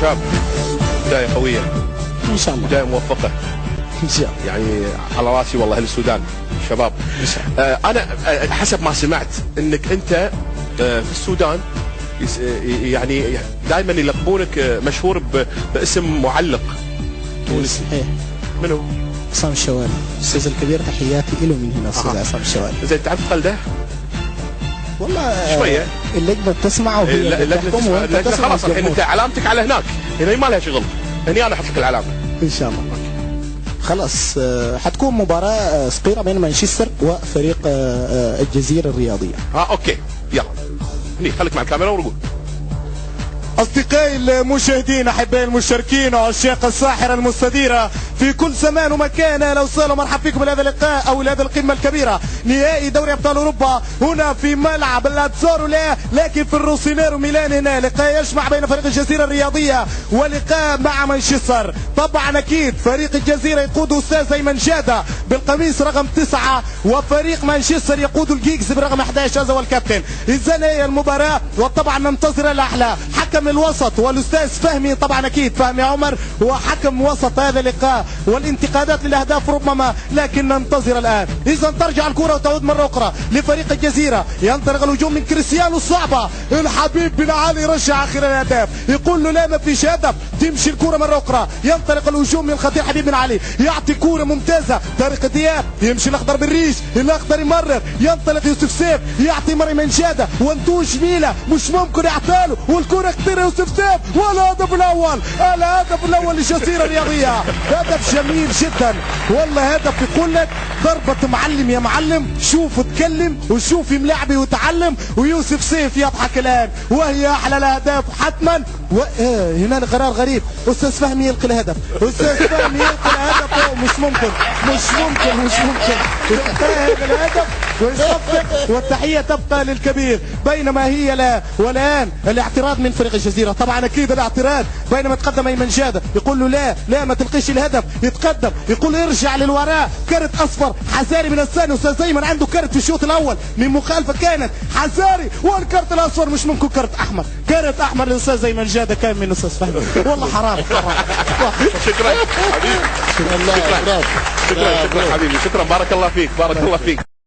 شاب بداية قوية ان شاء الله، بداية موفقة ان شاء الله. يعني على راسي والله اهل السودان شباب ان شاء الله. انا حسب ما سمعت انك انت في السودان يعني دائما يلقبونك مشهور باسم معلق تونسي. صحيح. منو؟ عصام الشوالي، الاستاذ الكبير، تحياتي له من هنا استاذ عصام الشوالي. زين تعرف خلده؟ والله شويه اللجنه بتسمع وهي اللي بتحكم وانت تسمع. خلاص الحين انت علامتك على هناك، هنا ما لها شغل، هني انا احط لك العلامه ان شاء الله. خلاص حتكون مباراه صغيره بين مانشستر وفريق الجزيره الرياضيه. اوكي يلا هني خليك مع الكاميرا ونقول. أصدقائي المشاهدين، أحبائي المشاركين وعشاق الساحرة المستديرة في كل زمان ومكان، أهلا وسهلا ومرحبا بكم لهذا اللقاء أو لهذه القمة الكبيرة، نهائي دوري أبطال أوروبا هنا في ملعب لاتزورو، لكن في الروسينيرو ميلان. هنا لقاء يجمع بين فريق الجزيرة الرياضية ولقاء مع مانشستر. طبعا أكيد فريق الجزيرة يقود أستاذ أيمن جادة بالقميص رقم 9، وفريق مانشستر يقود الجيكس برقم 11، هذا هو الكابتن. إذن هي المباراة وطبعا ننتظر الأحلى. حكم الوسط والاستاذ فهمي، طبعا اكيد فهمي عمر هو حكم وسط هذا اللقاء، والانتقادات للاهداف ربما، لكن ننتظر الان. اذا ترجع الكره وتعود مره اخرى لفريق الجزيره، ينطلق الهجوم من كريستيانو الصعبه، الحبيب بن علي رجع اخر الاهداف، يقول له لا ما فيش هدف، تمشي الكره مره اخرى، ينطلق الهجوم من الخطير حبيب بن علي، يعطي كره ممتازه طارق دياب، يمشي الاخضر بالريش، الاخضر يمرر، ينطلق يوسف سيف، يعطي مري من جاده، وانتو جميله مش ممكن يعطاله، والكره كثير يوسف سيف، والهدف الاول، الهدف الاول للجزيره الرياضيه، هدف جميل جدا والله، هدف يقول لك ضربه معلم يا معلم، شوف اتكلم وشوف ملاعبي وتعلم، ويوسف سيف يضحك الان، وهي احلى الاهداف حتما. هنا قرار غريب، استاذ فهمي يلقي الهدف، استاذ فهمي يلقي الهدف، مش ممكن يلقى هذا الهدف ويصفق، والتحيه تبقى للكبير، بينما هي لا. والان الاعتراض من فريق الجزيره، طبعا اكيد الاعتراض، بينما تقدم ايمن جاده يقول له لا ما تلقيش الهدف، يتقدم يقول ارجع للوراء، كرت اصفر حزاري من الثاني، استاذ ايمن عنده كرت في الشوط الاول من مخالفه كانت حزاري، والكرت الاصفر مش ممكن كرت احمر، كرت احمر للاستاذ ايمن جاده كان من استاذ فهمي، والله حرام. شكرا حبيبي، شكرا حبيبي، شكرا بارك الله فيك، بارك الله فيك.